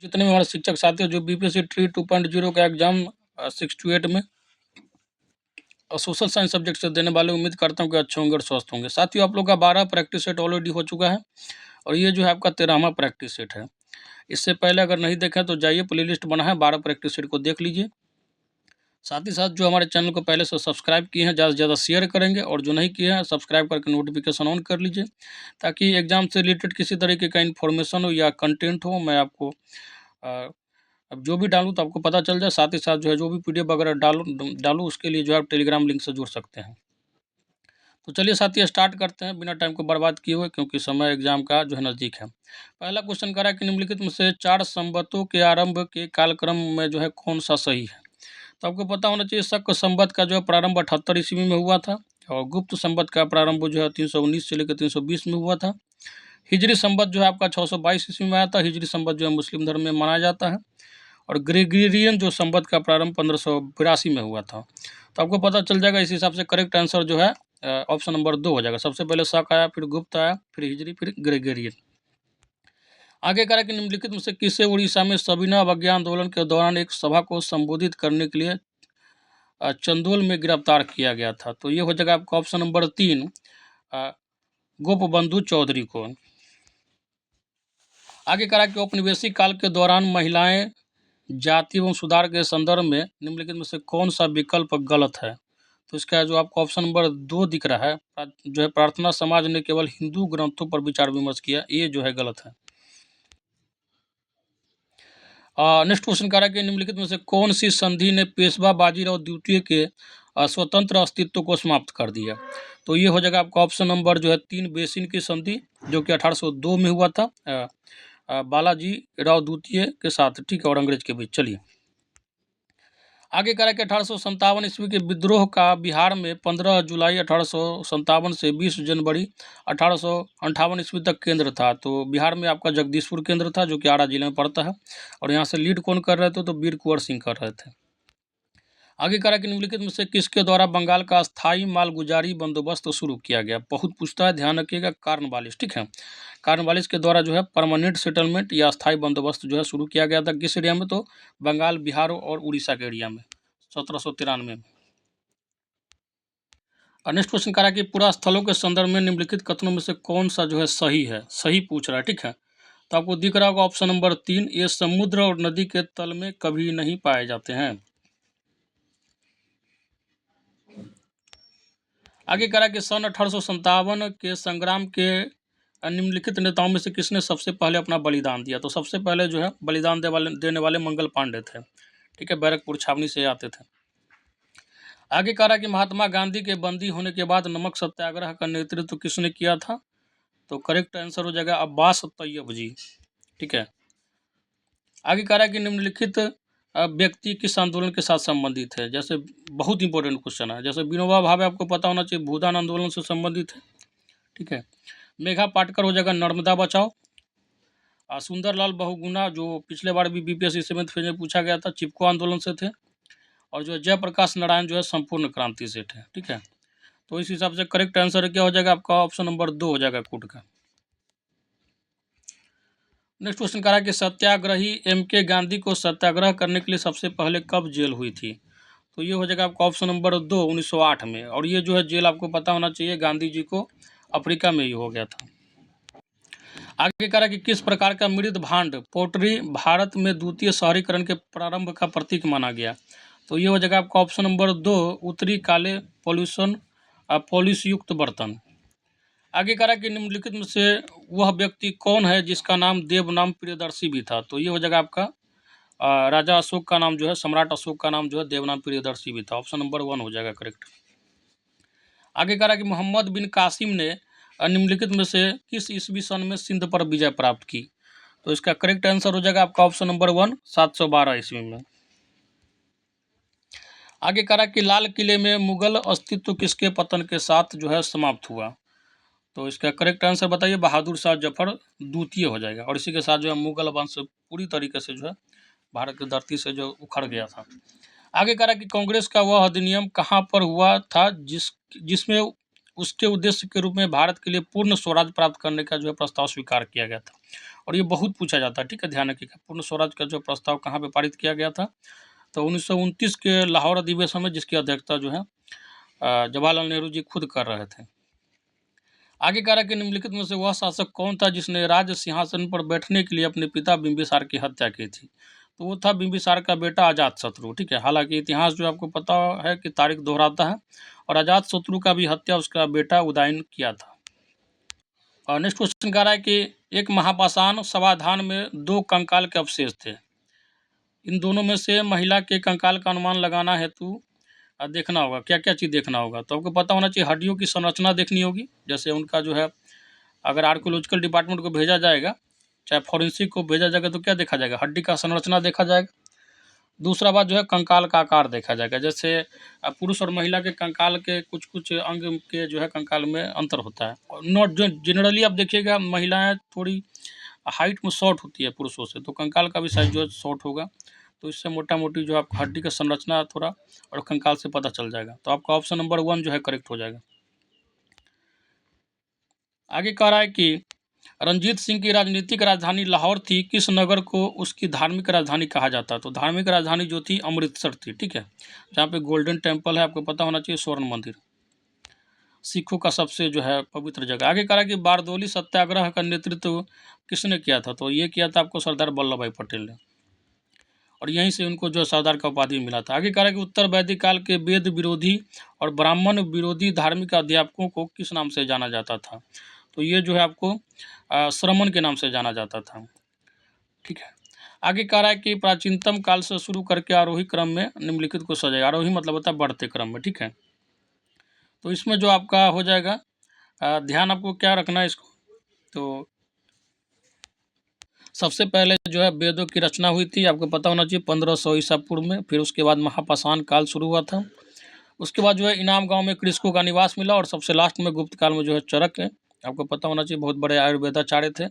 जितने भी हमारे शिक्षक साथी जो बीपीएससी ट्री 2.0 का एग्जाम 6 to 8 में और सोशल साइंस सब्जेक्ट से देने वाले, उम्मीद करता हूँ कि अच्छे होंगे और स्वस्थ होंगे। साथियों, आप लोग का 12 प्रैक्टिस सेट ऑलरेडी हो चुका है और ये जो है आपका 13वां प्रैक्टिस सेट है। इससे पहले अगर नहीं देखें तो जाइए, प्लेलिस्ट बना है, 12 प्रैक्टिस सेट को देख लीजिए। साथ ही साथ जो हमारे चैनल को पहले से सब्सक्राइब किए हैं, ज़्यादा से ज़्यादा शेयर करेंगे, और जो नहीं किए हैं सब्सक्राइब करके नोटिफिकेशन ऑन कर लीजिए, ताकि एग्ज़ाम से रिलेटेड किसी तरीके का इन्फॉर्मेशन हो या कंटेंट हो, मैं आपको अब जो भी डालूँ तो आपको पता चल जाए। साथ ही साथ जो है जो भी पीडीएफ वगैरह डालूँ उसके लिए जो है आप टेलीग्राम लिंक से जुड़ सकते हैं। तो चलिए साथियों, स्टार्ट करते हैं बिना टाइम को बर्बाद किए हुए, क्योंकि समय एग्जाम का जो है नज़दीक है। पहला क्वेश्चन कह रहा है कि निम्नलिखित में से 4 संवतों के आरंभ के कालक्रम में जो है कौन सा सही है। तो आपको पता होना चाहिए, शक संवत का जो है प्रारंभ 78 ईस्वी में हुआ था, और गुप्त संवत का प्रारंभ जो है 319 से लेकर 320 में हुआ था। हिजरी संवत जो है आपका 622 ईस्वी में आया था। हिजरी संवत जो है मुस्लिम धर्म में मनाया जाता है। और ग्रेगोरियन जो संवत का प्रारंभ 1582 में हुआ था। तो आपको पता चल जाएगा, इस हिसाब से करेक्ट आंसर जो है ऑप्शन नंबर 2 हो जाएगा। सबसे पहले शक आया, फिर गुप्त आया, फिर हिजरी, फिर ग्रेगोरियन। आगे कह रहा है कि निम्नलिखित में से किसे उड़ीसा में सविनय अवज्ञा आंदोलन के दौरान एक सभा को संबोधित करने के लिए चंदोल में गिरफ्तार किया गया था। तो ये हो जाएगा आपका ऑप्शन नंबर 3, गोपबंधु चौधरी को। आगे कह रहा है कि औपनिवेशिक काल के दौरान महिलाएं जाति एवं सुधार के संदर्भ में निम्नलिखित में से कौन सा विकल्प गलत है। तो इसका जो आपको ऑप्शन नंबर 2 दिख रहा है, जो है प्रार्थना समाज ने केवल हिंदू ग्रंथों पर विचार विमर्श किया, ये जो है गलत है। नेक्स्ट क्वेश्चन कह रहा है कि निम्नलिखित में से कौन सी संधि ने पेशवा बाजीराव द्वितीय के स्वतंत्र अस्तित्व को समाप्त कर दिया। तो ये हो जाएगा आपका ऑप्शन नंबर जो है 3, बेसिन की संधि, जो कि 1802 में हुआ था बालाजी राव द्वितीय के साथ, ठीक है, और अंग्रेज के बीच। चलिए आगे कह रहा है कि 1857 ईस्वी के विद्रोह का बिहार में 15 जुलाई 1857 से 20 जनवरी 1858 ईस्वी तक केंद्र था। तो बिहार में आपका जगदीशपुर केंद्र था, जो कि आरा जिले में पड़ता है, और यहाँ से लीड कौन कर रहे थे, तो वीर कुंवर सिंह कर रहे थे। आगे कह रहा है कि निम्नलिखित में से किसके द्वारा बंगाल का स्थायी मालगुजारी बंदोबस्त शुरू किया गया। बहुत पूछता है, ध्यान रखिएगा, कार्नवालिस, ठीक है, कार्नवालिस के द्वारा जो है परमानेंट सेटलमेंट या स्थायी बंदोबस्त जो है शुरू किया गया था। किस एरिया में, तो बंगाल, बिहार और उड़ीसा के एरिया में 1793 में। और नेक्स्ट क्वेश्चन कह रहा है कि पुरा स्थलों के संदर्भ में निम्नलिखित कथनों में से कौन सा जो है सही है, सही पूछ रहा है, ठीक है। तो आपको दिख रहा होगा ऑप्शन नंबर 3, ये समुद्र और नदी के तल में कभी नहीं पाए जाते हैं। आगे कह रहा है कि सन 1857 के संग्राम के निम्नलिखित नेताओं में से किसने सबसे पहले अपना बलिदान दिया। तो सबसे पहले जो है बलिदान देने वाले मंगल पांडे थे, ठीक है, बैरकपुर छावनी से आते थे। आगे कह रहा है कि महात्मा गांधी के बंदी होने के बाद नमक सत्याग्रह का नेतृत्व किसने किया था। तो करेक्ट आंसर हो जाएगा अब्बास तैयब जी, ठीक है। आगे कह रहा है कि निम्नलिखित व्यक्ति किस आंदोलन के साथ संबंधित है। जैसे बहुत इंपॉर्टेंट क्वेश्चन है, जैसे विनोबा भावे आपको पता होना चाहिए, भूदान आंदोलन से संबंधित है, ठीक है। मेघा पाटकर हो जाएगा नर्मदा बचाओ। सुंदरलाल बहुगुणा, जो पिछले बार भी बीपीएससी 7th फेज में पूछा गया था, चिपको आंदोलन से थे। और जो है जयप्रकाश नारायण जो है संपूर्ण क्रांति से थे, ठीक है। तो इस हिसाब से करेक्ट आंसर क्या हो जाएगा आपका ऑप्शन नंबर 2 हो जाएगा कूट का। नेक्स्ट क्वेश्चन कह रहा है कि सत्याग्रही एम.के. गांधी को सत्याग्रह करने के लिए सबसे पहले कब जेल हुई थी। तो ये हो जाएगा आपका ऑप्शन नंबर 2, 1908 में। और ये जो है जेल आपको पता होना चाहिए, गांधी जी को अफ्रीका में ही हो गया था। आगे कह रहा है कि किस प्रकार का मृद भांड पोटरी भारत में द्वितीय शहरीकरण के प्रारंभ का प्रतीक माना गया। तो ये हो जाएगा आपका ऑप्शन नंबर 2, उत्तरी काले पॉलिश युक्त बर्तन। आगे कह रहा है कि निम्नलिखित में से वह व्यक्ति कौन है जिसका नाम देवनाम प्रियदर्शी भी था। तो ये हो जाएगा आपका राजा अशोक का नाम जो है, सम्राट अशोक का नाम जो है देवनाम प्रियदर्शी भी था। ऑप्शन नंबर 1 हो जाएगा करेक्ट। आगे कह रहा है कि मोहम्मद बिन कासिम ने निम्नलिखित में से किस ईस्वी सन में सिंध पर विजय प्राप्त की। तो इसका करेक्ट आंसर हो जाएगा आपका ऑप्शन नंबर 1, 712 ईस्वी में। आगे कह रहा है कि लाल किले में मुगल अस्तित्व किसके पतन के साथ जो है समाप्त हुआ। तो इसका करेक्ट आंसर बताइए, बहादुर शाह जफर द्वितीय हो जाएगा। और इसी के साथ जो है मुगल वंश पूरी तरीके से जो है भारत की धरती से जो उखड़ गया था। आगे कह रहा है कि कांग्रेस का वह अधिनियम कहाँ पर हुआ था जिसमें उसके उद्देश्य के रूप में भारत के लिए पूर्ण स्वराज प्राप्त करने का जो है प्रस्ताव स्वीकार किया गया था। और ये बहुत पूछा जाता है, ठीक है, ध्यान रखिएगा। पूर्ण स्वराज का जो प्रस्ताव कहाँ पे पारित किया गया था? तो 1929 के लाहौर अधिवेशन में, जिसकी अध्यक्षता जो है जवाहरलाल नेहरू जी खुद कर रहे थे। आगे कह रहा है कि निम्नलिखित में से वह शासक कौन था जिसने राज्य सिंहासन पर बैठने के लिए अपने पिता बिंबिसार की हत्या की थी? तो वो था बिंबिसार का बेटा अजातशत्रु, ठीक है। हालांकि इतिहास जो आपको पता है कि तारीख दोहराता है, और अजातशत्रु का भी हत्या उसका बेटा उदयन किया था। और नेक्स्ट क्वेश्चन कह रहा है कि एक महापाषाण समाधान में दो कंकाल के अवशेष थे। इन दोनों में से महिला के कंकाल का अनुमान लगाना हेतु देखना होगा, क्या क्या चीज़ देखना होगा। तो आपको पता होना चाहिए, हड्डियों की संरचना देखनी होगी, जैसे उनका जो है अगर आर्कोलॉजिकल डिपार्टमेंट को भेजा जाएगा, चाहे फॉरेंसिक को भेजा जाएगा, तो क्या देखा जाएगा? हड्डी का संरचना देखा जाएगा। दूसरा बात जो है कंकाल का आकार देखा जाएगा, जैसे पुरुष और महिला के कंकाल के कुछ कुछ अंग के जो है कंकाल में अंतर होता है। और नॉट जो जनरली आप देखिएगा महिलाएं थोड़ी हाइट में शॉर्ट होती है पुरुषों से, तो कंकाल का भी साइज जो है शॉर्ट होगा। तो इससे मोटा मोटी जो आपको हड्डी का संरचना थोड़ा और कंकाल से पता चल जाएगा। तो आपका ऑप्शन नंबर 1 जो है करेक्ट हो जाएगा। आगे कह रहा है कि रंजीत सिंह की राजनीतिक राजधानी लाहौर थी, किस नगर को उसकी धार्मिक राजधानी कहा जाता है? तो धार्मिक राजधानी जो थी अमृतसर थी, ठीक है, जहाँ पे गोल्डन टेम्पल है, आपको पता होना चाहिए, स्वर्ण मंदिर, सिखों का सबसे जो है पवित्र जगह। आगे कहा कि बारदोली सत्याग्रह का नेतृत्व किसने किया था? तो ये किया था आपको सरदार वल्लभ भाई पटेल ने, और यहीं से उनको जो सरदार का उपाधि मिला था। आगे कह रहा है कि उत्तर वैदिक काल के वेद विरोधी और ब्राह्मण विरोधी धार्मिक अध्यापकों को किस नाम से जाना जाता था? तो ये जो है आपको श्रमण के नाम से जाना जाता था, ठीक है। आगे कह रहा है कि प्राचीनतम काल से शुरू करके आरोही क्रम में निम्नलिखित को सजाएगा। आरोही मतलब होता है बढ़ते क्रम में, ठीक है। तो इसमें जो आपका हो जाएगा ध्यान आपको क्या रखना है इसको, तो सबसे पहले जो है वेदों की रचना हुई थी, आपको पता होना चाहिए 1500 ईसा पूर्व में। फिर उसके बाद महापाषाण काल शुरू हुआ था। उसके बाद जो है इनाम गांव में कृषकों का निवास मिला, और सबसे लास्ट में गुप्त काल में जो है चरक है, आपको पता होना चाहिए, बहुत बड़े आयुर्वेदाचार्य थे,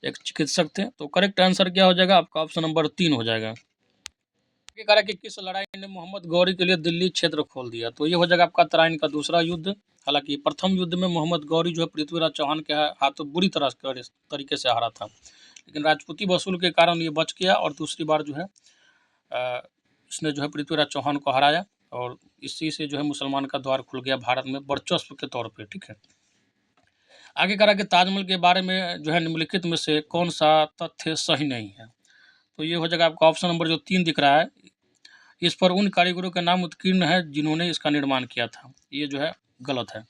एक चिकित्सक थे। तो करेक्ट आंसर क्या हो जाएगा? आपका ऑप्शन नंबर 3 हो जाएगा। ये कह रहा है कि किस लड़ाई ने मोहम्मद गौरी के लिए दिल्ली क्षेत्र खोल दिया? तो ये हो जाएगा आपका तराइन का दूसरा युद्ध। हालांकि प्रथम युद्ध में मोहम्मद गौरी जो है पृथ्वीराज चौहान के हाथों बुरी तरह तरीके से हारा था, लेकिन राजपूती वसूल के कारण ये बच गया, और दूसरी बार जो है इसने जो है पृथ्वीराज चौहान को हराया, और इसी से जो है मुसलमान का द्वार खुल गया भारत में वर्चस्व के तौर पे, ठीक है। आगे कह रहा है कि ताजमहल के बारे में जो है निम्नलिखित में से कौन सा तथ्य सही नहीं है? तो ये हो जाएगा आपका ऑप्शन नंबर जो 3 दिख रहा है, इस पर उन कारीगरों का नाम उत्कीर्ण है जिन्होंने इसका निर्माण किया था, ये जो है गलत है।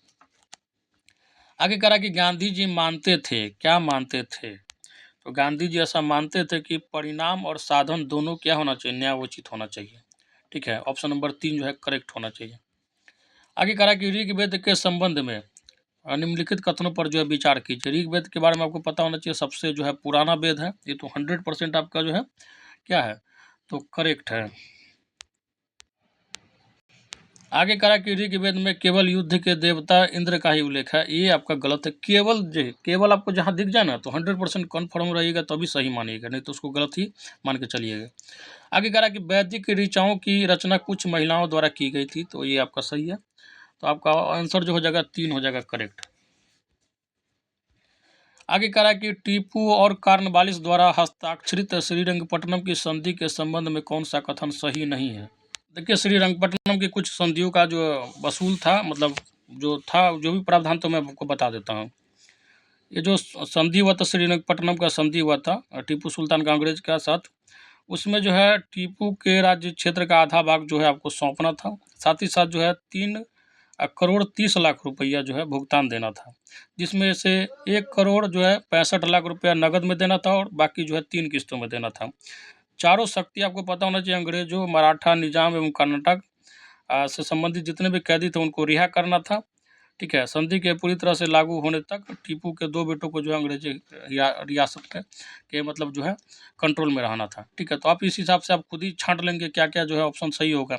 आगे कह रहा है कि गांधी जी मानते थे, क्या मानते थे? तो गांधी जी ऐसा मानते थे कि परिणाम और साधन दोनों क्या होना चाहिए? न्यायोचित होना चाहिए, ठीक है। ऑप्शन नंबर 3 जो है करेक्ट होना चाहिए। आगे कह रहा है कि ऋग्वेद के संबंध में निम्नलिखित कथनों पर जो है विचार कीजिए। ऋग्वेद के बारे में आपको पता होना चाहिए, सबसे जो है पुराना वेद है, ये तो 100% आपका जो है क्या है, तो करेक्ट है। आगे कहा कि ऋग्वेद में केवल युद्ध के देवता इंद्र का ही उल्लेख है, ये आपका गलत है। केवल आपको जहाँ दिख जाए ना तो 100% कन्फर्म रहिएगा, तभी सही मानिएगा, नहीं तो उसको गलत ही मान के चलिएगा। आगे कह रहा कि वैदिक ऋचाओं की रचना कुछ महिलाओं द्वारा की गई थी, तो ये आपका सही है। तो आपका आंसर जो हो जाएगा 3 हो जाएगा करेक्ट। आगे कह रहा कि टीपू और कार्नवालिस द्वारा हस्ताक्षरित श्रीरंगपट्टनम की संधि के संबंध में कौन सा कथन सही नहीं है? देखिए, श्रीरंगपट्टनम की कुछ संधियों का जो वसूल था, मतलब जो था, जो भी प्रावधान, तो मैं आपको बता देता हूँ। ये जो संधि हुआ था, श्रीरंगपट्टनम का संधि हुआ था टीपू सुल्तान का अंग्रेज के साथ, उसमें जो है टीपू के राज्य क्षेत्र का आधा भाग जो है आपको सौंपना था, साथ ही साथ जो है 3,30,00,000 रुपया जो है भुगतान देना था, जिसमें से 1,65,00,000 जो है 65,00,000 रुपया नगद में देना था, और बाकी जो है 3 किस्तों में देना था। चारों शक्ति आपको पता होना चाहिए, अंग्रेजों, मराठा निजाम एवं कर्नाटक से संबंधित जितने भी कैदी थे उनको रिहा करना था, ठीक है। संधि के पूरी तरह से लागू होने तक टीपू के 2 बेटों को जो है अंग्रेजी रियासत के मतलब जो है कंट्रोल में रहना था, ठीक है। तो आप इस हिसाब से आप खुद ही छांट लेंगे क्या क्या जो है ऑप्शन सही होगा।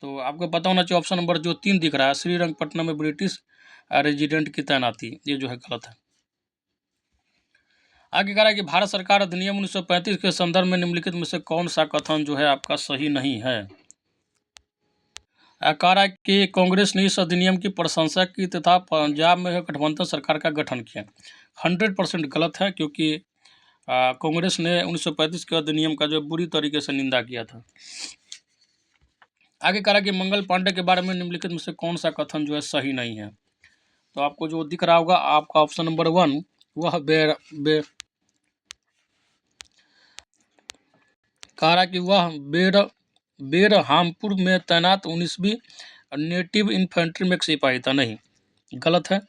तो आपको पता होना चाहिए ऑप्शन नंबर जो 3 दिख रहा है, श्रीरंगपट्टनम में ब्रिटिश रेजिडेंट की तैनाती, ये जो है गलत है। आगे कह रहा है कि भारत सरकार अधिनियम 1935 के संदर्भ में निम्नलिखित में से कौन सा कथन जो है आपका सही नहीं है? कह रहा है कि कांग्रेस ने इस अधिनियम की प्रशंसा की तथा पंजाब में गठबंधन सरकार का गठन किया। 100% गलत है, क्योंकि कांग्रेस ने 1935 के अधिनियम का जो बुरी तरीके से निंदा किया था। आगे कह रहा है कि मंगल पांडे के बारे में निम्नलिखित में से कौन सा कथन जो है सही नहीं है। तो आपको जो दिख रहा होगा आपका ऑप्शन नंबर 1, वह कह रहा कि वह बेरहामपुर में तैनात 19वीं नेटिव इन्फेंट्री में एक सिपाही था। नहीं, गलत है।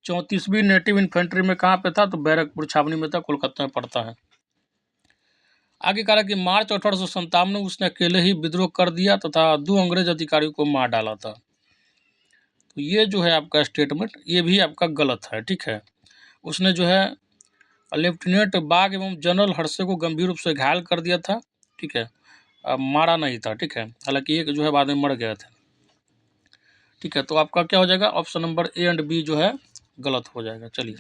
34वीं नेटिव इन्फेंट्री में कहाँ पे था? तो बैरकपुर छावनी में था, कोलकाता में पड़ता है। आगे कहा कि मार्च 1857 में उसने अकेले ही विद्रोह कर दिया तथा 2 अंग्रेज अधिकारियों को मार डाला था। तो ये जो है आपका स्टेटमेंट, ये भी आपका गलत है। ठीक है, उसने जो है लेफ्टिनेंट बाग एवं जनरल हर्षे को गंभीर रूप से घायल कर दिया था। ठीक है, मारा नहीं था। ठीक है, हालांकि एक जो है बाद में मर गया था। ठीक है, तो आपका क्या हो जाएगा? Option number A and B जो है गलत हो जाएगा। चलिए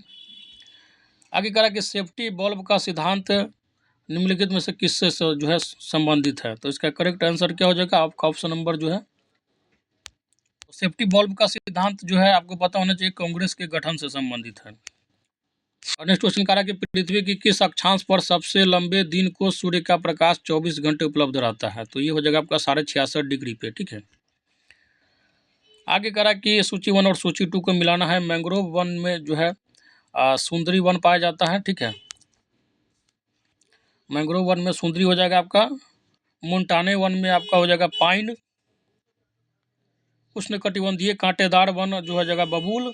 आगे कह रहा कि सेफ्टी बल्ब का सिद्धांत निम्नलिखित में से किससे जो है संबंधित है? तो इसका करेक्ट आंसर क्या हो जाएगा? आपका ऑप्शन नंबर जो है, सेफ्टी बल्ब का सिद्धांत जो है आपको पता होना चाहिए, कांग्रेस के गठन से संबंधित है। और नेक्स्ट क्वेश्चन कह रहा है कि पृथ्वी की किस अक्षांश पर सबसे लंबे दिन को सूर्य का प्रकाश 24 घंटे उपलब्ध रहता है? तो ये हो जाएगा आपका 66.5 डिग्री पे। ठीक है, आगे कह रहा है कि सूची 1 और सूची 2 को मिलाना है। मैंग्रोव वन में जो है सुंदरी वन पाया जाता है। ठीक है, मैंग्रोव वन में सुंदरी हो जाएगा आपका। मोन्टाने वन में आपका हो जाएगा पाइन। उष्णकटिबंधीय कांटेदार वन जो है जाएगा बबूल।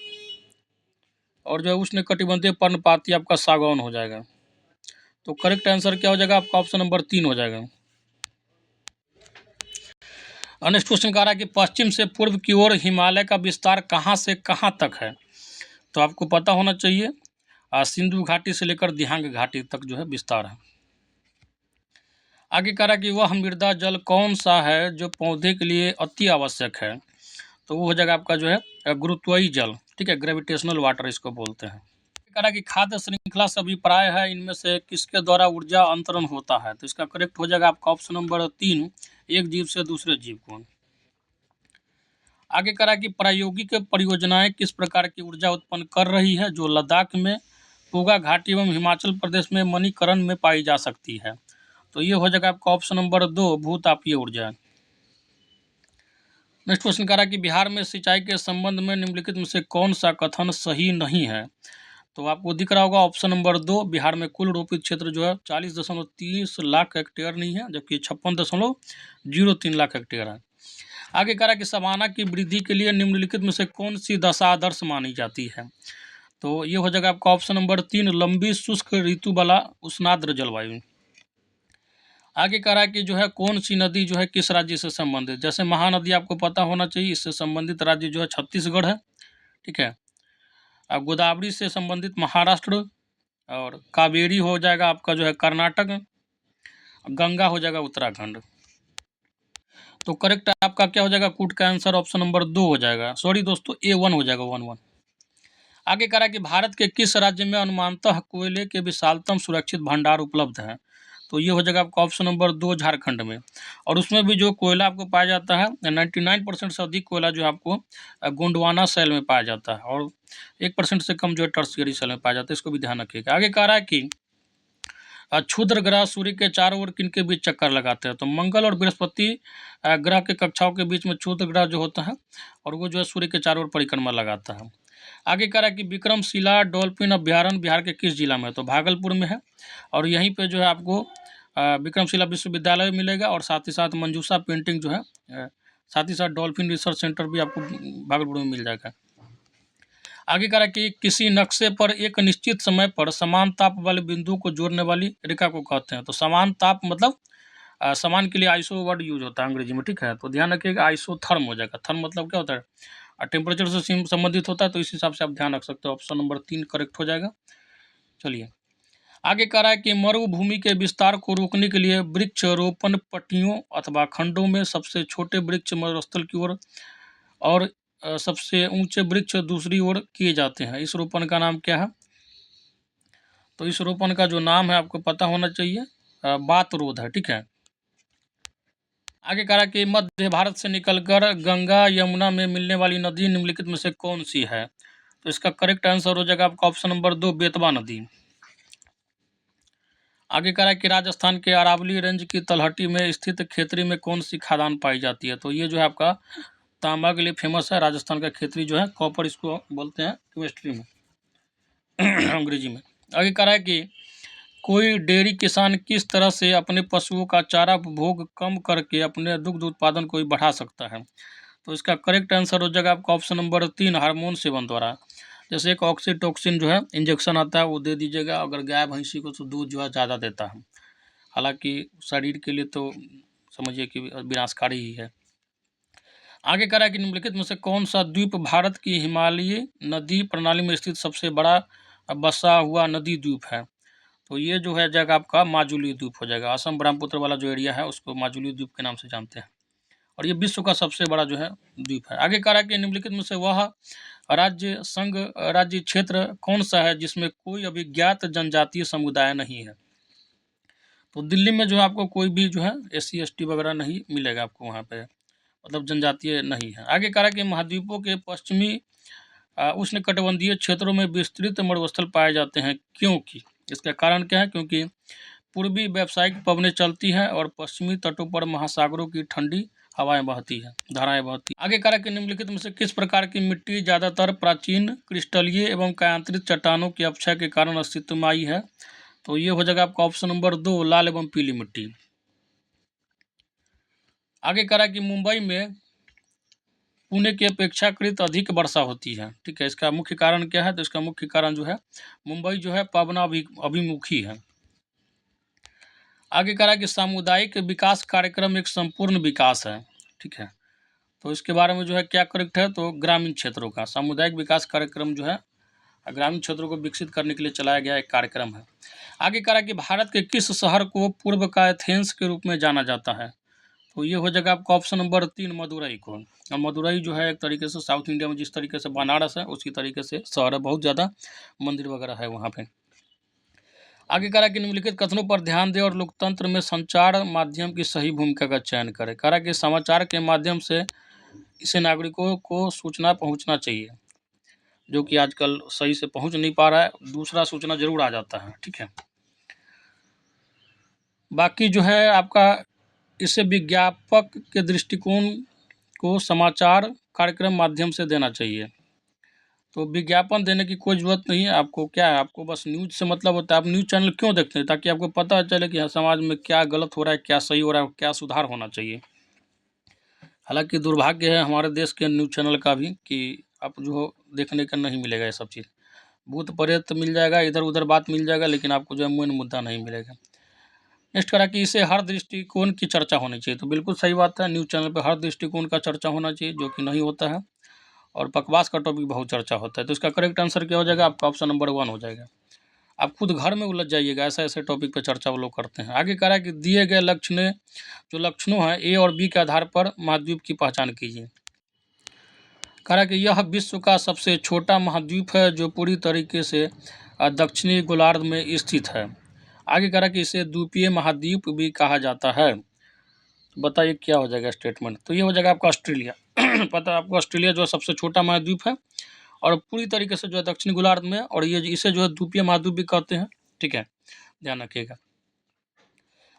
और जो है उष्णकटिबंधीय पर्णपाती आपका सागौन हो जाएगा। तो करेक्ट आंसर क्या हो जाएगा? आपका ऑप्शन नंबर 3 हो जाएगा। नेक्स्ट क्वेश्चन कह रहा है कि पश्चिम से पूर्व की ओर हिमालय का विस्तार कहाँ से कहाँ तक है? तो आपको पता होना चाहिए, सिंधु घाटी से लेकर दिहांग घाटी तक जो है विस्तार है। आगे कह रहा है कि वह मृदा जल कौन सा है जो पौधे के लिए अति आवश्यक है? तो वो हो जाएगा आपका जो है गुरुत्वीय जल। ठीक है, ग्रेविटेशनल वाटर इसको बोलते हैं। कह रहा है कि खाद्य श्रृंखला से अभिप्राय है इनमें से किसके द्वारा ऊर्जा अंतरण होता है? तो इसका करेक्ट हो जाएगा आपका ऑप्शन नंबर 3, एक जीव से दूसरे जीव को। आगे करा कि प्रायोगिक परियोजनाएं किस प्रकार की ऊर्जा उत्पन्न कर रही है जो लद्दाख में, पोगा घाटी एवं हिमाचल प्रदेश में मणिकरण में पाई जा सकती है? तो ये हो जाएगा आपका ऑप्शन नंबर 2, भूतापीय ऊर्जा। नेक्स्ट क्वेश्चन कह रहा है कि बिहार में सिंचाई के संबंध में निम्नलिखित में से कौन सा कथन सही नहीं है? तो आपको दिख रहा होगा ऑप्शन नंबर 2, बिहार में कुल रोपित क्षेत्र जो है 40.30 लाख हेक्टेयर नहीं है, जबकि 56.03 लाख हेक्टेयर है। आगे कह रहा है कि सवाना की वृद्धि के लिए निम्नलिखित में से कौन सी दशा आदर्श मानी जाती है? तो ये हो जाएगा आपका ऑप्शन नंबर 3, लंबी शुष्क ऋतु वाला उष्णाद्र जलवायु। आगे कह रहा है कि जो है कौन सी नदी जो है किस राज्य से संबंधित? जैसे महानदी आपको पता होना चाहिए, इससे संबंधित राज्य जो है छत्तीसगढ़ है। ठीक है, गोदावरी से संबंधित महाराष्ट्र, और कावेरी हो जाएगा आपका जो है कर्नाटक, गंगा हो जाएगा उत्तराखंड। तो करेक्ट आपका क्या हो जाएगा? कूट का आंसर ऑप्शन नंबर 2 हो जाएगा। सॉरी दोस्तों, A1 हो जाएगा, 1-1। आगे कह रहा है कि भारत के किस राज्य में अनुमानतः कोयले के विशालतम सुरक्षित भंडार उपलब्ध है? तो ये हो जाएगा आपका ऑप्शन नंबर 2, झारखंड में। और उसमें भी जो कोयला आपको पाया जाता है 99% से अधिक कोयला जो आपको गोंडवाना सेल में पाया जाता है, और 1% से कम जो है टर्शियरी सेल में पाया जाता है। इसको भी ध्यान रखिएगा। आगे कह रहा है कि क्षुद्र ग्रह सूर्य के चारों ओर किन के बीच चक्कर लगाते हैं? तो मंगल और बृहस्पति ग्रह के कक्षाओं के बीच में क्षुद्र ग्रह जो होता है, और वो जो है सूर्य के चारों ओर परिक्रमा लगाता है। आगे कह रहा है कि विक्रमशिला डॉल्फिन अभ्यारण्य बिहार के किस जिला में है? तो भागलपुर में है, और यहीं पे जो है आपको विक्रमशिला विश्वविद्यालय मिलेगा, और साथ ही साथ मंजूषा पेंटिंग जो है, साथ ही साथ डॉल्फिन रिसर्च सेंटर भी आपको भागलपुर में मिल जाएगा। आगे कह रहा है कि किसी नक्शे पर एक निश्चित समय पर समान ताप वाले बिंदु को जोड़ने वाली रेखा को कहते हैं? तो समान ताप मतलब समान के लिए आइसो वर्ड यूज होता है अंग्रेजी में। ठीक है, तो ध्यान रखिएगा, आइसोथर्म हो जाएगा। थर्म मतलब क्या होता है? टेम्परेचर से संबंधित होता है, तो इस हिसाब से आप ध्यान रख सकते हो। ऑप्शन नंबर 3 करेक्ट हो जाएगा। चलिए आगे कह रहा है कि मरुभूमि के विस्तार को रोकने के लिए वृक्ष रोपण पट्टियों अथवा खंडों में सबसे छोटे वृक्ष मरुस्थल की ओर और सबसे ऊंचे वृक्ष दूसरी ओर किए जाते हैं। इस रोपण का नाम क्या है? तो इस रोपण का जो नाम है आपको पता होना चाहिए, बात रोध है। ठीक है, आगे कहा कि मध्य भारत से निकलकर गंगा यमुना में मिलने वाली नदी निम्नलिखित में से कौन सी है? तो इसका करेक्ट आंसर हो जाएगा आपका ऑप्शन नंबर 2, बेतवा नदी। आगे कहा कि राजस्थान के अरावली रेंज की तलहटी में स्थित खेतरी में कौन सी खादान पाई जाती है? तो ये जो है आपका तांबा के लिए फेमस है। राजस्थान का खेतरी जो है कॉपर इसको बोलते हैं केमिस्ट्री में अंग्रेजी में। आगे कह रहा है कि कोई डेयरी किसान किस तरह से अपने पशुओं का चारा उपभोग कम करके अपने दुग्ध उत्पादन को भी बढ़ा सकता है? तो इसका करेक्ट आंसर हो जाएगा आपका ऑप्शन नंबर 3, हार्मोन सेवन द्वारा। जैसे एक ऑक्सीटोक्सिन जो है इंजेक्शन आता है वो दे दीजिएगा अगर गाय भैंसी को, तो दूध जो है ज़्यादा देता है। हालांकि शरीर के लिए तो समझिए कि विनाशकारी ही है। आगे कह रहा है कि निम्नलिखित में से कौन सा द्वीप भारत की हिमालयी नदी प्रणाली में स्थित सबसे बड़ा बसा हुआ नदी द्वीप है? तो ये जो है जगह आपका माजुली द्वीप हो जाएगा। असम ब्रह्मपुत्र वाला जो एरिया है उसको माजुली द्वीप के नाम से जानते हैं, और ये विश्व का सबसे बड़ा जो है द्वीप है। आगे कह रहा है कि निम्नलिखित में से वह राज्य संघ राज्य क्षेत्र कौन सा है जिसमें कोई अभिज्ञात जनजातीय समुदाय नहीं है? तो दिल्ली में जो है आपको कोई भी जो है SC ST वगैरह नहीं मिलेगा आपको वहाँ पे, मतलब जनजातीय नहीं है। आगे कह रहा है कि महाद्वीपों के पश्चिमी उष्णकटिबंधीय क्षेत्रों में विस्तृत मरुस्थल पाए जाते हैं क्योंकि? इसका कारण क्या है? क्योंकि पूर्वी व्यावसायिक पवनें चलती हैं और पश्चिमी तटों पर महासागरों की ठंडी हवाएं बहती हैं, धाराएं बहती। आगे कह रहा है कि निम्नलिखित में से किस प्रकार की मिट्टी ज़्यादातर प्राचीन क्रिस्टलीय एवं कायांतरित चट्टानों के अपक्षय के कारण अस्तित्व में आई है? तो ये हो जाएगा आपका ऑप्शन नंबर 2, लाल एवं पीली मिट्टी। आगे कह रहा है कि मुंबई में पुणे की अपेक्षाकृत अधिक वर्षा होती है। ठीक है, इसका मुख्य कारण क्या है? तो इसका मुख्य कारण जो है मुंबई जो है अभिमुखी है। आगे कह रहा है कि सामुदायिक विकास कार्यक्रम एक संपूर्ण विकास है। ठीक है, तो इसके बारे में जो है क्या करेक्ट है? तो ग्रामीण क्षेत्रों का सामुदायिक विकास कार्यक्रम जो है ग्रामीण क्षेत्रों को विकसित करने के लिए चलाया गया एक कार्यक्रम है। आगे कह रहा है कि भारत के किस शहर को पूर्व का एथेंस के रूप में जाना जाता है? तो ये हो जाएगा आपका ऑप्शन नंबर 3, मदुरई को। और मदुरई जो है एक तरीके से साउथ इंडिया में जिस तरीके से बनारस है उसी तरीके से शहर है, बहुत ज़्यादा मंदिर वगैरह है वहाँ पे। आगे कह रहा है कि निम्नलिखित कथनों पर ध्यान दें और लोकतंत्र में संचार माध्यम की सही भूमिका का चयन करें। कह रहा है कि समाचार के माध्यम से इसे नागरिकों को सूचना पहुँचना चाहिए, जो कि आजकल सही से पहुँच नहीं पा रहा है। दूसरा सूचना जरूर आ जाता है। ठीक है, बाकी जो है आपका इसे विज्ञापक के दृष्टिकोण को समाचार कार्यक्रम माध्यम से देना चाहिए। तो विज्ञापन देने की कोई ज़रूरत नहीं है। आपको क्या है, आपको बस न्यूज़ से मतलब होता है। आप न्यूज़ चैनल क्यों देखते हैं? ताकि आपको पता चले कि हाँ, समाज में क्या गलत हो रहा है, क्या सही हो रहा है, क्या सुधार होना चाहिए। हालांकि दुर्भाग्य है हमारे देश के न्यूज़ चैनल का भी कि आप जो देखने का नहीं मिलेगा ये सब चीज़। भूत प्रेत मिल जाएगा, इधर उधर बात मिल जाएगा, लेकिन आपको जो है मेन मुद्दा नहीं मिलेगा। नेक्स्ट करा कि इसे हर दृष्टिकोण की चर्चा होनी चाहिए। तो बिल्कुल सही बात है, न्यूज़ चैनल पर हर दृष्टिकोण का चर्चा होना चाहिए, जो कि नहीं होता है। और बकवास का टॉपिक बहुत चर्चा होता है। तो इसका करेक्ट आंसर क्या हो जाएगा? आपका ऑप्शन नंबर 1 हो जाएगा। आप खुद घर में उलझ जाइएगा, ऐसे ऐसे टॉपिक पर चर्चा वो लोग करते हैं। आगे कह रहा है कि दिए गए लक्षणों हैं A और B के आधार पर महाद्वीप की पहचान कीजिए। कह रहा है कि यह विश्व का सबसे छोटा महाद्वीप है जो पूरी तरीके से दक्षिणी गोलार्ध में स्थित है। आगे कह रहा है कि इसे द्वीपीय महाद्वीप भी कहा जाता है। तो बताइए क्या हो जाएगा स्टेटमेंट? तो ये हो जाएगा आपका ऑस्ट्रेलिया। पता है आपको, ऑस्ट्रेलिया जो है सबसे छोटा महाद्वीप है और पूरी तरीके से जो है दक्षिणी गोलार्ध में, और ये इसे जो है द्वीपीय महाद्वीप भी कहते हैं। ठीक है, ध्यान रखिएगा।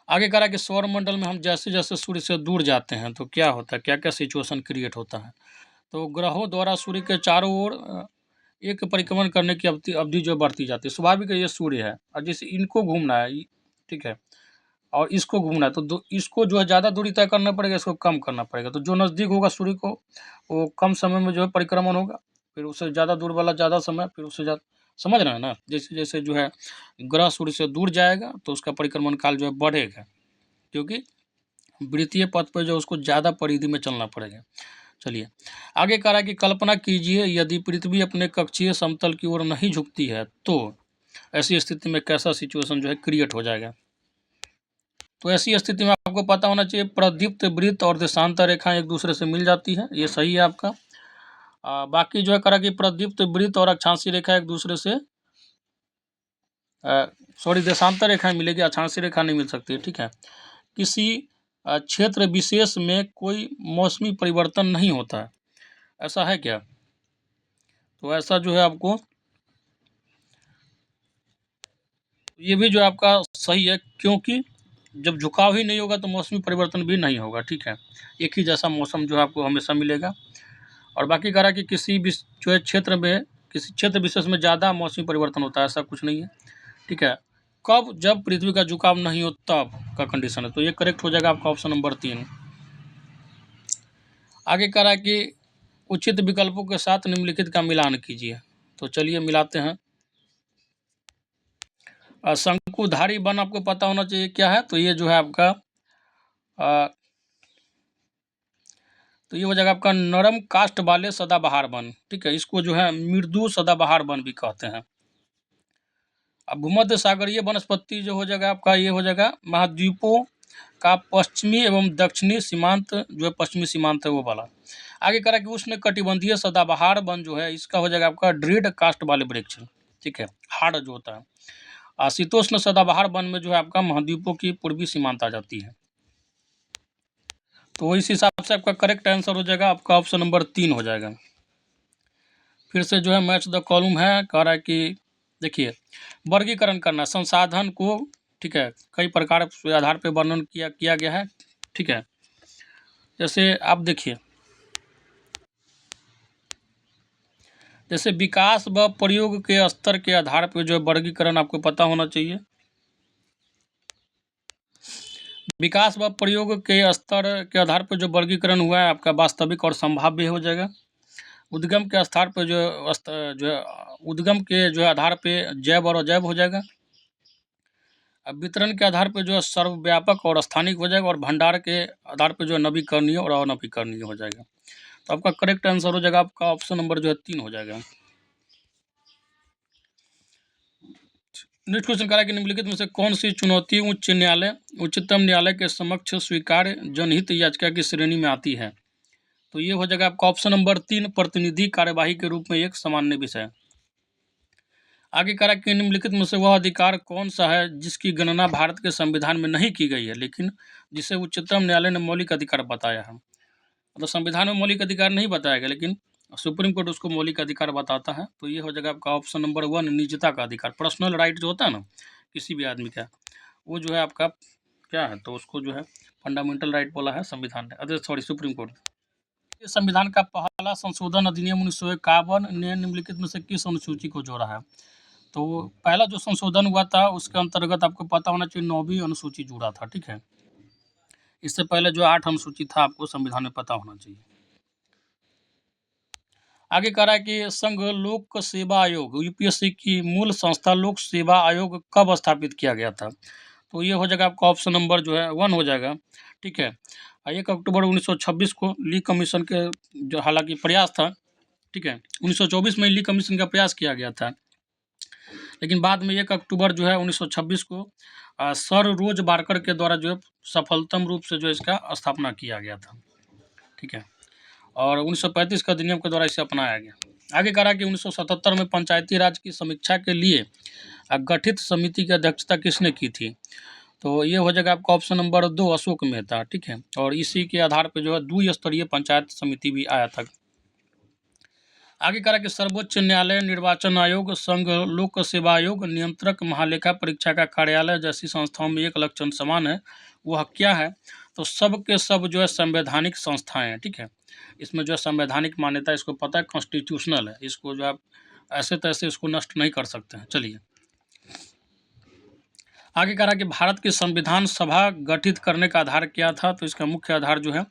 आगे कह रहा है कि सौर मंडल में हम जैसे जैसे सूर्य से दूर जाते हैं तो क्या होता है, क्या क्या सिचुएशन क्रिएट होता है? तो ग्रहों द्वारा सूर्य के चारों ओर एक परिक्रमण करने की अवधि जो बढ़ती जाती है। स्वाभाविक है, ये सूर्य है और जैसे इनको घूमना है, ठीक है, और इसको घूमना है तो इसको जो है ज़्यादा दूरी तय करना पड़ेगा, इसको कम करना पड़ेगा। तो जो नज़दीक होगा सूर्य को वो कम समय में जो है परिक्रमण होगा, फिर उससे ज़्यादा दूर वाला ज़्यादा समय, फिर उससे ज़्यादा, समझ रहे हैं ना? जैसे जैसे जो है ग्रह सूर्य से दूर जाएगा तो उसका परिक्रमण काल जो है बढ़ेगा, क्योंकि वृत्तीय पथ पर जो उसको ज़्यादा परिधि में चलना पड़ेगा। चलिए आगे कह रहा है कि कल्पना कीजिए यदि पृथ्वी अपने कक्षीय समतल की ओर नहीं झुकती है तो ऐसी स्थिति में कैसा सिचुएशन जो है क्रिएट हो जाएगा? तो ऐसी स्थिति में आपको पता होना चाहिए प्रदीप्त वृत्त और देशांतर रेखाएं एक दूसरे से मिल जाती है, ये सही है आपका। बाकी जो है करा कि प्रदीप्त वृत्त और अक्षांशीय रेखा एक दूसरे से देशांतर रेखाएं मिलेगी, अक्षांशीय रेखा नहीं मिल सकती। ठीक है, किसी क्षेत्र विशेष में कोई मौसमी परिवर्तन नहीं होता है, ऐसा है क्या? तो ऐसा जो है आपको, ये भी जो है आपका सही है, क्योंकि जब झुकाव ही नहीं होगा तो मौसमी परिवर्तन भी नहीं होगा, ठीक है। एक ही जैसा मौसम जो है आपको हमेशा मिलेगा। और बाकी कह रहा है कि किसी भी जो है क्षेत्र में, किसी क्षेत्र विशेष में ज़्यादा मौसमी परिवर्तन होता है, ऐसा कुछ नहीं है, ठीक है। कब? जब पृथ्वी का झुकाव नहीं हो तब का कंडीशन है। तो ये करेक्ट हो जाएगा आपका ऑप्शन नंबर 3। आगे कह रहा है कि उचित विकल्पों के साथ निम्नलिखित का मिलान कीजिए। तो चलिए मिलाते हैं। शंकुधारी वन आपको पता होना चाहिए क्या है। तो ये जो है आपका तो ये हो जाएगा आपका नरम काष्ठ वाले सदाबहार वन, ठीक है। इसको जो है मृदु सदाबहार वन भी कहते हैं। अब भूमध्य सागरीय वनस्पति जो हो जाएगा आपका, ये हो जाएगा महाद्वीपों का पश्चिमी एवं दक्षिणी सीमांत, जो है पश्चिमी सीमांत है वो वाला। आगे कह रहा है कि उष्ण कटिबंधीय सदाबहार वन जो है, इसका हो जाएगा आपका दृढ़ काष्ठ वाले वृक्ष, ठीक है, हार्ड जो होता है। शीतोष्ण सदाबहार वन में जो है आपका महाद्वीपों की पूर्वी सीमांत आ जाती है। तो इस हिसाब से आपका करेक्ट आंसर हो जाएगा आपका ऑप्शन नंबर 3 हो जाएगा। फिर से जो है मैच द कॉलम है, कह रहा है कि देखिए वर्गीकरण करना संसाधन को, ठीक है, कई प्रकार के आधार पर वर्णन किया गया है, ठीक है। जैसे आप देखिए, जैसे विकास व प्रयोग के स्तर के आधार पर जो है वर्गीकरण आपको पता होना चाहिए। विकास व प्रयोग के स्तर के आधार पर जो वर्गीकरण हुआ है आपका वास्तविक और संभाव्य हो जाएगा। उद्गम के स्थान पर जो है उद्गम के जो है आधार पे जैव और अजैव हो जाएगा। अब वितरण के आधार पर जो है सर्वव्यापक और स्थानिक हो जाएगा, और भंडार के आधार पर जो है नवीकरणीय और अनवीकरणीय हो जाएगा। तो आपका करेक्ट आंसर हो जाएगा आपका ऑप्शन नंबर जो है 3 हो जाएगा। नेक्स्ट क्वेश्चन कह रहा है कि निम्नलिखित में से कौन सी चुनौती उच्चतम न्यायालय के समक्ष स्वीकार्य जनहित याचिका की श्रेणी में आती है। तो ये हो जाएगा आपका ऑप्शन नंबर 3 प्रतिनिधि कार्यवाही के रूप में एक सामान्य विषय। आगे कह रहा है कि निम्नलिखित में से वह अधिकार कौन सा है जिसकी गणना भारत के संविधान में नहीं की गई है, लेकिन जिसे उच्चतम न्यायालय ने मौलिक अधिकार बताया है। मतलब संविधान में मौलिक अधिकार नहीं बताया गया, लेकिन सुप्रीम कोर्ट उसको मौलिक अधिकार बताता है। तो ये हो जाएगा आपका ऑप्शन नंबर 1 निजता का अधिकार। पर्सनल राइट जो होता है ना किसी भी आदमी का, वो जो है आपका क्या है, तो उसको जो है फंडामेंटल राइट बोला है संविधान ने, अरे सॉरी सुप्रीम कोर्ट। संविधान का पहला संशोधन अधिनियम 1951 ने निम्नलिखित में से किस अनुसूची को जोड़ा है। तो पहला जो संशोधन हुआ था उसके अंतर्गत आपको पता होना चाहिए 9वीं अनुसूची जुड़ा था, ठीक है। इससे पहले जो 8 अनुसूची था आपको संविधान में पता होना चाहिए। आगे कह रहा है कि संघ लोक सेवा आयोग यूपीएससी की मूल संस्था लोक सेवा आयोग कब स्थापित किया गया था। तो ये हो जाएगा आपका ऑप्शन नंबर जो है 1 हो जाएगा, ठीक है। 1 अक्टूबर 1926 को ली कमीशन के जो हालांकि प्रयास था, ठीक है, 1924 में ली कमीशन का प्रयास किया गया था, लेकिन बाद में 1 अक्टूबर जो है 1926 को सर रोज बारकर के द्वारा जो है सफलतम रूप से जो इसका स्थापना किया गया था, ठीक है। और 1935 का अधिनियम के द्वारा इसे अपनाया गया। आगे कहा कि 1977 में पंचायती राज की समीक्षा के लिए गठित समिति की अध्यक्षता किसने की थी। तो ये हो जाएगा आपका ऑप्शन नंबर 2 अशोक मेहता, ठीक है। और इसी के आधार पर जो है द्विस्तरीय पंचायत समिति भी आया था। आगे कहा कि सर्वोच्च न्यायालय, निर्वाचन आयोग, संघ लोक सेवा आयोग, नियंत्रक महालेखा परीक्षा का कार्यालय जैसी संस्थाओं में एक लक्षण समान है, वह क्या है। तो सब के सब जो है संवैधानिक संस्थाएं हैं, ठीक है। इसमें जो है संवैधानिक मान्यता, इसको पता है कॉन्स्टिट्यूशनल है, इसको जो आप ऐसे तैसे इसको नष्ट नहीं कर सकते हैं। चलिए आगे कह रहा कि भारत की संविधान सभा गठित करने का आधार क्या था। तो इसका मुख्य आधार जो है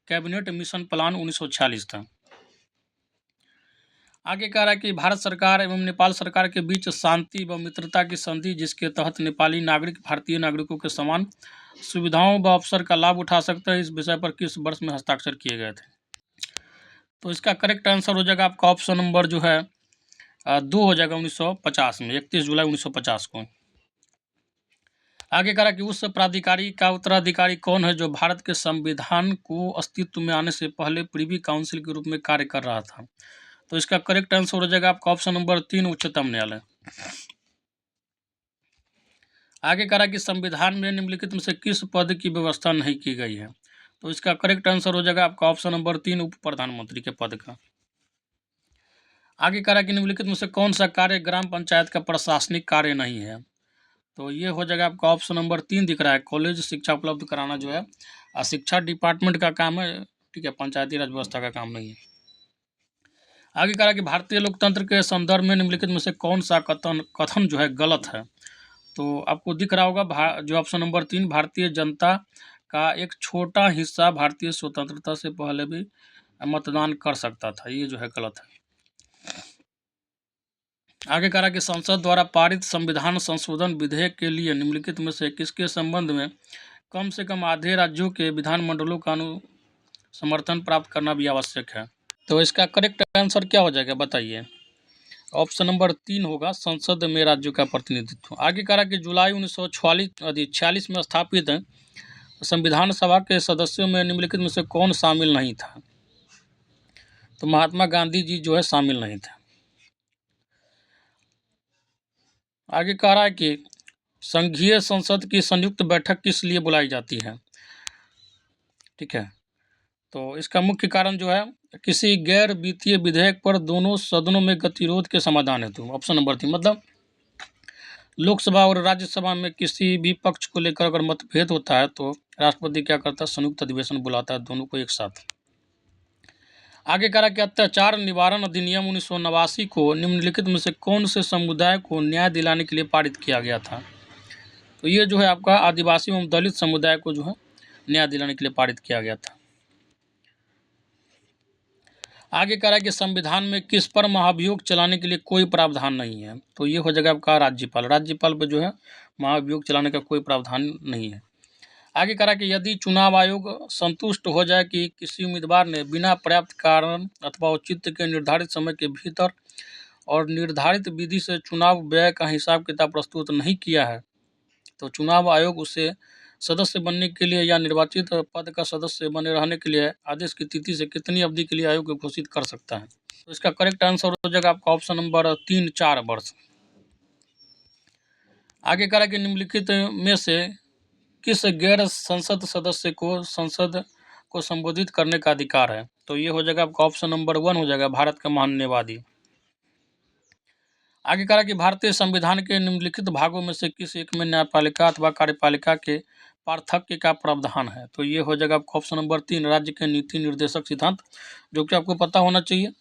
कैबिनेट मिशन प्लान 1946 था। आगे कह रहा है कि भारत सरकार एवं नेपाल सरकार के बीच शांति व मित्रता की संधि, जिसके तहत नेपाली नागरिक भारतीय नागरिकों के समान सुविधाओं व अवसर का लाभ उठा सकते हैं, इस विषय पर किस वर्ष में हस्ताक्षर किए गए थे। तो इसका करेक्ट आंसर हो जाएगा आपका ऑप्शन नंबर जो है 2 हो जाएगा 1950 में, 31 जुलाई 1950 को। आगे कह रहा कि उस प्राधिकारी का उत्तराधिकारी कौन है जो भारत के संविधान को अस्तित्व में आने से पहले प्रीवी काउंसिल के रूप में कार्य कर रहा था। तो इसका करेक्ट आंसर हो जाएगा आपका ऑप्शन नंबर 3 उच्चतम न्यायालय। आगे कह रहा है कि संविधान में निम्नलिखित में से किस पद की व्यवस्था नहीं की गई है। तो इसका करेक्ट आंसर हो जाएगा आपका ऑप्शन नंबर 3, उप प्रधानमंत्री के पद का। आगे कह रहा है कि निम्नलिखित में से कौन सा कार्य ग्राम पंचायत का प्रशासनिक कार्य नहीं है। तो ये हो जाएगा आपका ऑप्शन नंबर 3 दिख रहा है, कॉलेज शिक्षा उपलब्ध कराना जो है शिक्षा डिपार्टमेंट का काम है, ठीक है, पंचायती राज व्यवस्था का काम नहीं है। आगे कह रहा है कि भारतीय लोकतंत्र के संदर्भ में निम्नलिखित में से कौन सा कथन जो है गलत है। तो आपको दिख रहा होगा जो ऑप्शन नंबर 3, भारतीय जनता का एक छोटा हिस्सा भारतीय स्वतंत्रता से पहले भी मतदान कर सकता था, ये जो है गलत है। आगे कह रहा है कि संसद द्वारा पारित संविधान संशोधन विधेयक के लिए निम्नलिखित में से किसके संबंध में कम से कम आधे राज्यों के विधानमंडलों का समर्थन प्राप्त करना भी आवश्यक है। तो इसका करेक्ट आंसर क्या हो जाएगा बताइए। ऑप्शन नंबर 3 होगा, संसद में राज्यों का प्रतिनिधित्व। आगे कह रहा है कि जुलाई 1946 में स्थापित संविधान सभा के सदस्यों में निम्नलिखित में से कौन शामिल नहीं था। तो महात्मा गांधी जी जो है शामिल नहीं थे। आगे कह रहा है कि संघीय संसद की संयुक्त बैठक किस लिए बुलाई जाती है। ठीक है, तो इसका मुख्य कारण जो है किसी गैर वित्तीय विधेयक पर दोनों सदनों में गतिरोध के समाधान हेतु। ऑप्शन नंबर 3, मतलब लोकसभा और राज्यसभा में किसी भी पक्ष को लेकर अगर मतभेद होता है तो राष्ट्रपति क्या करता है, संयुक्त अधिवेशन बुलाता है दोनों को एक साथ। आगे कह रहा कि अत्याचार निवारण अधिनियम 1989 को निम्नलिखित में से कौन से समुदाय को न्याय दिलाने के लिए पारित किया गया था। तो ये जो है आपका आदिवासी एवं दलित समुदाय को जो है न्याय दिलाने के लिए पारित किया गया था। आगे कह रहा है कि संविधान में किस पर महाभियोग चलाने के लिए कोई प्रावधान नहीं है। तो ये हो जाएगा आपका राज्यपाल पर जो है महाभियोग चलाने का कोई प्रावधान नहीं है। आगे कह रहा है कि यदि चुनाव आयोग संतुष्ट हो जाए कि किसी उम्मीदवार ने बिना पर्याप्त कारण अथवा औचित्य के निर्धारित समय के भीतर और निर्धारित विधि से चुनाव व्यय का हिसाब किताब प्रस्तुत नहीं किया है, तो चुनाव आयोग उसे सदस्य बनने के लिए या निर्वाचित पद का सदस्य बने रहने के लिए आदेश की तिथि से कितनी अवधि के लिए आयोग घोषित कर सकता है। तो इसका करेक्ट आंसर हो जाएगा आपका ऑप्शन नंबर 3, 4 वर्ष। आगे कह रहा है कि निम्नलिखित में से किस गैर संसद सदस्य को संसद को संबोधित करने का अधिकार है। तो ये हो जाएगा आपका ऑप्शन नंबर 1 हो जाएगा, भारत का माननीयवादी। आगे कह रहा है कि भारतीय संविधान के निम्नलिखित भागों में से किस एक में न्यायपालिका अथवा कार्यपालिका के पार्थक्य का प्रावधान है। तो ये हो जाएगा आपका ऑप्शन नंबर 3, राज्य के नीति निर्देशक सिद्धांत, जो कि आपको पता होना चाहिए।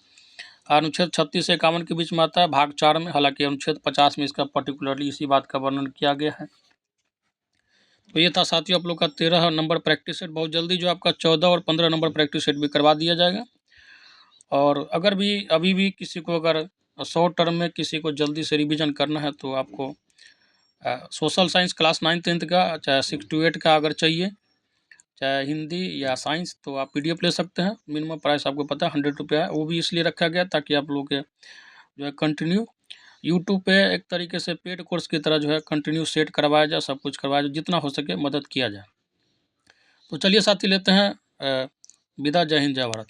अनुच्छेद 36 से 51 के बीच में आता है भाग 4 में, हालांकि अनुच्छेद 50 में इसका पर्टिकुलरली इसी बात का वर्णन किया गया है। तो ये था साथियों आप लोग का 13 नंबर प्रैक्टिस सेट। बहुत जल्दी जो आपका 14 और 15 नंबर प्रैक्टिस सेट भी करवा दिया जाएगा। और अगर भी अभी भी किसी को अगर शॉर्ट टर्म में किसी को जल्दी से रिवीजन करना है तो आपको सोशल साइंस क्लास 9th-10th का चाहे 6 to 8 का अगर चाहिए, चाहे हिंदी या साइंस, तो आप PDF ले सकते हैं। मिनिमम प्राइस आपको पता है 100 रुपये है। वो भी इसलिए रखा गया ताकि आप लोग के जो है कंटिन्यू यूट्यूब पे एक तरीके से पेड कोर्स की तरह जो है कंटिन्यू सेट करवाया जाए, सब कुछ करवाया जाए, जितना हो सके मदद किया जाए। तो चलिए साथी लेते हैं विदा। जय हिंद, जय भारत।